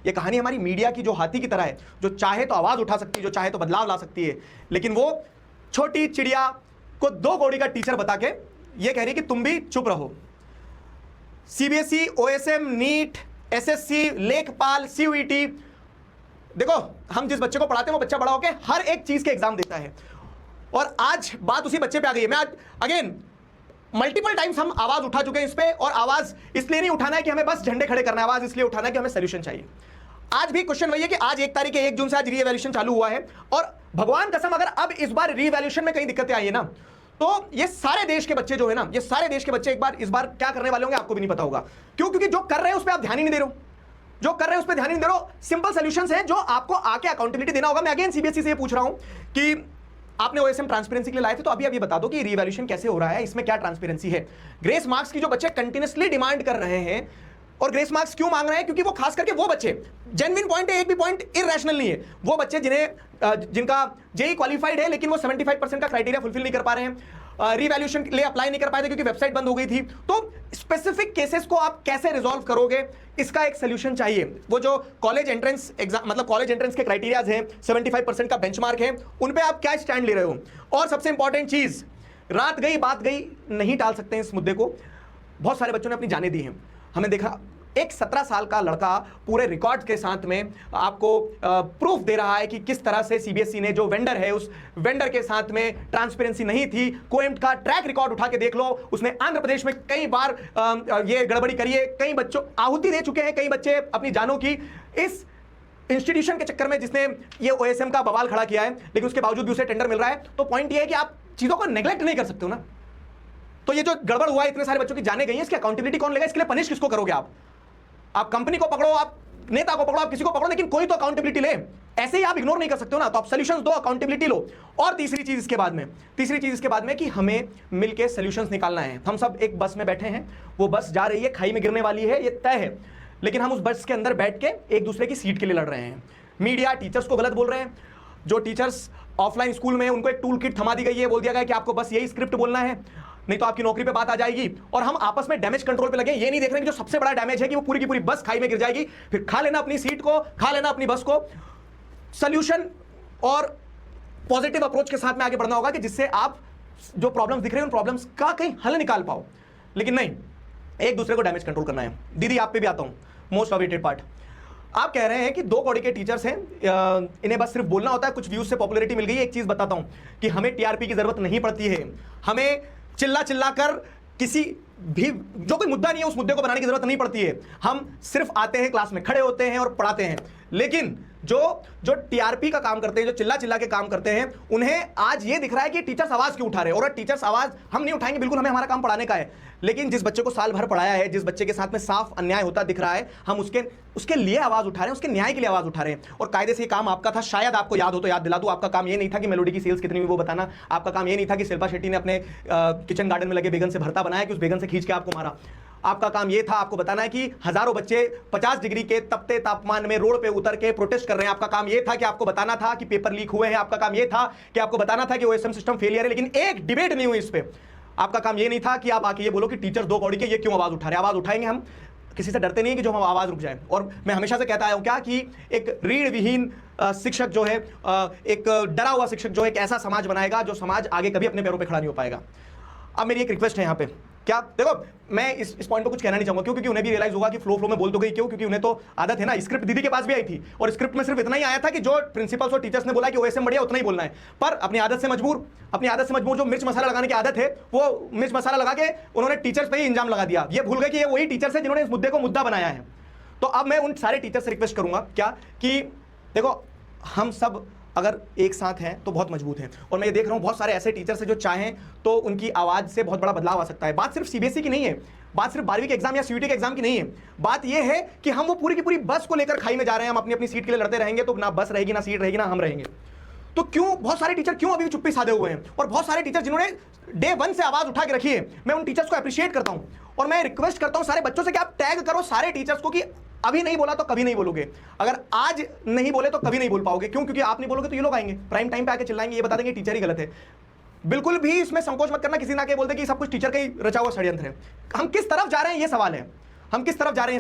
ये कहानी हमारी मीडिया की जो हाथी की तरह है, जो चाहे तो आवाज उठा सकती है, जो चाहे तो बदलाव ला सकती है, लेकिन वो छोटी चिड़िया को 2 कौड़ी का टीचर बता के ये कह रही कि तुम भी चुप रहो। सीबीएसई, ओएसएम, नीट, एसएससी, लेखपाल, सीयूईटी, देखो हम जिस बच्चे को पढ़ाते हैं वो बच्चा बड़ा होकर हर एक चीज के एग्जाम देता है, और आज बात उसी बच्चे पे आ गई है। मैं आज अगेन मल्टीपल टाइम्स हम आवाज उठा चुके हैं इस पे, और आवाज इसलिए नहीं उठाना है कि हमें बस झंडे खड़े करना है, आवाज इसलिए उठाना है कि हमें सोल्यूशन चाहिए। आज भी क्वेश्चन वही है कि आज 1 तारीख 1 जून से आज रीवैल्यूएशन चालू हुआ है, और भगवान कसम अगर अब इस बार रीवैल्यूएशन में कहीं दिक्कतें आई है ना, तो ये सारे देश के बच्चे जो है ना, ये सारे देश के बच्चे इस बार क्या करने वाले होंगे आपको भी नहीं पता होगा। क्यों? क्योंकि जो कर रहे हैं उस पर आप ध्यान ही नहीं दे रहे हो, जो कर रहे हैं उस पर ध्यान ही नहीं दे रहे हो। सिंपल सॉल्यूशंस हैं जो आपको आके अकाउंटेबिलिटी देना होगा। मैं अगेन सीबीएसई से ये पूछ रहा हूं कि आपने ओएसएम ट्रांसपेरेंसी के लिए लाए थे, तो अभी बता दो कि रीवैल्यूएशन कैसे हो रहा है, इसमें क्या ट्रांसपेरेंसी है। ग्रेस मार्क्स की जो बच्चे कंटिन्यूअसली डिमांड कर रहे हैं, और ग्रेस मार्क्स क्यों मांग रहे हैं? क्योंकि वो खास करके वो बच्चे, जेन्युइन पॉइंट है, एक भी पॉइंट इरैशनल नहीं है, वो बच्चे जिनका जेई क्वालिफाइड है लेकिन वो 75% का क्राइटेरिया फुलफिल नहीं कर पा रहे हैं, रीवैल्यूएशन के लिए अप्लाई नहीं कर पाए थे क्योंकि वेबसाइट बंद हो गई थी। तो स्पेसिफिक केसेस को आप कैसे रिजॉल्व करोगे, इसका एक सोल्यूशन चाहिए। वो जो कॉलेज एंट्रेंस एग्जाम, मतलब कॉलेज एंट्रेंस के क्राइटेरियाज हैं, 75% का बेंचमार्क है, उन पे आप क्या स्टैंड ले रहे हो। और सबसे इंपॉर्टेंट चीज, रात गई बात गई, नहीं टाल सकते हैं इस मुद्दे को। बहुत सारे बच्चों ने अपनी जानें दी हैं। हमने देखा एक 17 साल का लड़का पूरे रिकॉर्ड के साथ में आपको प्रूफ दे रहा है कि किस तरह से सीबीएसई ने, जो वेंडर है, उस वेंडर के साथ में ट्रांसपेरेंसी नहीं थी। कोएम्ट का ट्रैक रिकॉर्ड उठा के देख लो, उसने आंध्र प्रदेश में कई बार ये गड़बड़ी करी है, कई बच्चों आहुति दे चुके हैं, कई बच्चे अपनी जानों की इस इंस्टीट्यूशन के चक्कर में जिसने ये ओएसएम का बवाल खड़ा किया है, लेकिन उसके बावजूद भी उसे टेंडर मिल रहा है। तो पॉइंट ये है कि आप चीजों को नेग्लेक्ट नहीं कर सकते हो ना। तो ये जो गड़बड़ हुआ है, इतने सारे बच्चों की जाने गई है, इसकी अकाउंटेबिलिटी कौन लेगा? इसके लिए पनिश किसको करोगे आप कंपनी को पकड़ो, आप नेता को पकड़ो, आप किसी को पकड़ो, लेकिन कोई तो अकाउंटेबिलिटी ले। ऐसे ही आप इग्नोर नहीं कर सकते हो ना। तो आप सॉल्यूशंस दो, अकाउंटेबिलिटी लो। और तीसरी चीज इसके बाद में कि हमें मिलके सॉल्यूशंस निकालना है। हम सब एक बस में बैठे हैं, वो बस जा रही है, खाई में गिरने वाली है, ये तय है, लेकिन हम उस बस के अंदर बैठ के एक दूसरे की सीट के लिए लड़ रहे हैं। मीडिया टीचर्स को गलत बोल रहे हैं। जो टीचर्स ऑफलाइन स्कूल में, उनको एक टूल किट थमा दी गई है, बोल दिया गया कि आपको बस यही स्क्रिप्ट बोलना है, नहीं तो आपकी नौकरी पे बात आ जाएगी। और हम आपस में डैमेज कंट्रोल पे लगे, ये नहीं देख रहे कि जो सबसे बड़ा डैमेज है कि वो पूरी की पूरी बस खाई में गिर जाएगी, फिर खा लेना अपनी सीट को, खा लेना अपनी बस को। सॉल्यूशन और पॉजिटिव अप्रोच के साथ में आगे बढ़ना होगा कि जिससे आप जो प्रॉब्लम्स दिख रहे हैं उन प्रॉब्लम्स का कहीं हल निकाल पाओ, लेकिन नहीं एक दूसरे को डैमेज कंट्रोल करना है। दीदी आप पे भी आता हूं, मोस्ट अवेटेड पार्ट। आप कह रहे हैं कि 2 कौड़ी के टीचर्स हैं, इन्हें बस सिर्फ बोलना होता है, कुछ व्यूज से पॉपुलैरिटी मिल गई है। एक चीज बताता हूं कि हमें टीआरपी की जरूरत नहीं पड़ती है, हमें चिल्ला कर किसी भी जो कोई मुद्दा नहीं है उस मुद्दे को बनाने की जरूरत नहीं पड़ती है। हम सिर्फ आते हैं, क्लास में खड़े होते हैं और पढ़ाते हैं। लेकिन जो टीआरपी का काम करते हैं, जो चिल्ला के काम करते हैं, उन्हें आज ये दिख रहा है कि टीचर्स आवाज क्यों उठा रहे हैं। और टीचर्स आवाज हम नहीं उठाएंगे, बिल्कुल, हमें हमारा काम पढ़ाने का है। लेकिन जिस बच्चे को साल भर पढ़ाया है, जिस बच्चे के साथ में साफ अन्याय होता दिख रहा है, हम उसके लिए आवाज उठा रहे हैं, उसके न्याय के लिए आवाज उठा रहे हैं। और कायदे से ये काम आपका था, शायद आपको याद हो तो याद दिला दूं। आपका काम ये नहीं था कि मेलोडी की सेल्स कितनी हुई वो बताना। आपका काम ये नहीं था कि शिल्पा शेट्टी ने अपने किचन गार्डन में लगे बैगन से भरता बनाया कि उस बैगन से खींच के आपको मारा। आपका काम यह था आपको बताना है कि हजारों बच्चे 50 डिग्री के तपते तापमान में रोड पे उतर के प्रोटेस्ट कर रहे हैं। आपका काम यह था कि आपको बताना था कि पेपर लीक हुए हैं। आपका काम यह था कि आपको बताना था कि ओएसएम सिस्टम फेलियर है, लेकिन एक डिबेट नहीं हुई इस पे। आपका काम यह नहीं था कि आप आके ये बोलो कि टीचर 2 कौड़ी के ये क्यों आवाज उठा रहे हैं। आवाज उठाएंगे हम, किसी से डरते नहीं है कि जो हम आवाज रुक जाए। और मैं हमेशा से कहता आया हूं क्या कि एक रीढ़ विहीन शिक्षक जो है, एक डरा हुआ शिक्षक जो है, एक ऐसा समाज बनाएगा जो समाज आगे कभी अपने पैरों पे खड़ा नहीं हो पाएगा। अब मेरी एक रिक्वेस्ट है यहाँ पे, क्या देखो मैं इस पॉइंट पे कुछ कहना नहीं चाहूंगा, क्योंकि उन्हें भी रियलाइज होगा कि फ्लो में बोल तो गई क्यों, क्योंकि उन्हें तो आदत है ना। स्क्रिप्ट दीदी के पास भी आई थी और स्क्रिप्ट में सिर्फ इतना ही आया था कि जो प्रिंसिपल्स और टीचर्स ने बोला कि ओएसएम बढ़िया उतना ही बोलना है। पर अपनी आदत से मजबूर जो मिर्च मसाला लगाने की आदत है, वो मिर्च मसाला लगा के उन्होंने टीचर्स पे ही इंजाम लगा दिया। ये भूल गए कि ये वही टीचर्स है जिन्होंने इस मुद्दे को मुद्दा बनाया है। तो अब मैं उन सारे टीचर्स से रिक्वेस्ट करूंगा क्या कि देखो हम सब अगर एक साथ हैं तो बहुत मजबूत हैं। और मैं ये देख रहा हूं बहुत सारे ऐसे टीचर्स हैं जो चाहें तो उनकी आवाज से बहुत बड़ा बदलाव आ सकता है। बात सिर्फ सीबीएसई की नहीं है, बात सिर्फ 12वीं के एग्जाम या सीयूटी के एग्जाम की नहीं है। बात यह है कि हम वो पूरी की पूरी बस को लेकर खाई में जा रहे हैं। हम अपनी अपनी सीट के लिए लड़ते रहेंगे तो ना बस रहेगी, ना सीट रहेगी, ना हम रहेंगे। तो क्यों बहुत सारे टीचर क्यों अभी भी चुप्पी साधे हुए हैं? और बहुत सारे टीचर जिन्होंने डे 1 से आवाज उठा के रखी है, मैं उन टीचर्स को अप्रिशिएट करता हूं। और मैं रिक्वेस्ट करता हूं सारे बच्चों से कि आप टैग करो सारे टीचर्स को कि अभी नहीं बोला तो कभी नहीं बोलोगे। अगर आज नहीं बोले तो कभी नहीं बोल पाओगे। क्यों? क्योंकि आप नहीं बोलोगे तो ये लोग आएंगे, प्राइम टाइम पे आके चिल्लाएंगे, ये बता देंगे टीचर ही गलत है। बिल्कुल भी इसमें संकोच मत करना, किसी ना के बोलते कि सब कुछ टीचर का ही रचा हुआ षड्यंत्र है। हम किस तरफ जा रहे हैं ये सवाल है, हम किस तरफ जा रहे हैं